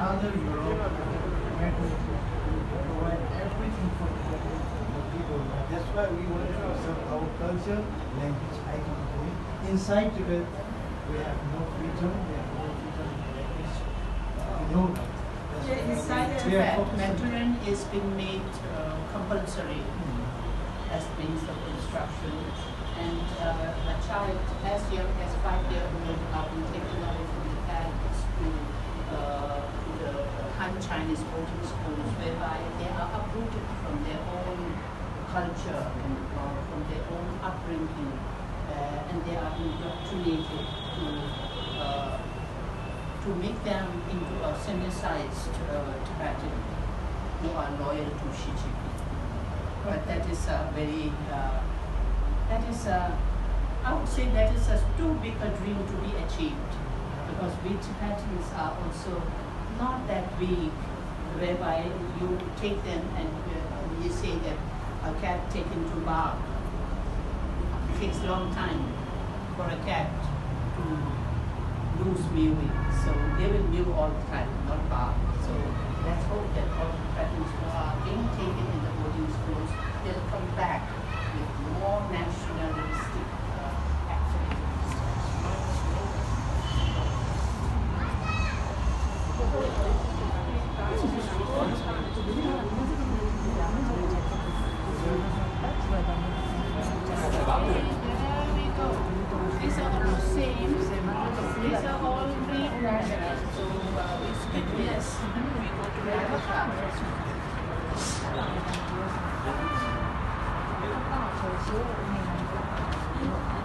other Europe where to provide everything for the people. That's why we want to preserve our culture, language, identity. Inside Tibet, we have no freedom, we have no freedom in language. We know that. Inside Tibet, Mandarin is being made compulsory as means of instruction. And a child as young as 5 years old are being taken away from the parents to the Han Chinese boarding schools, whereby they are uprooted from their own culture and from their own upbringing, and they are indoctrinated to make them into a semi-sized Tibetan who are loyal to Xi Jinping. But that is a very I would say that is too big a dream to be achieved, because we Tibetans are also not that big, whereby you take them and you say that a cat taken to bark. It takes a long time for a cat to lose mewing, so they will mew all the time, not bark. So let's hope that all the Tibetans who are being taken in the boarding schools, they'll come back with more nationalistic activities. There we go. These are all same. These are all green. So we skip this. We go to the other class. Thank you.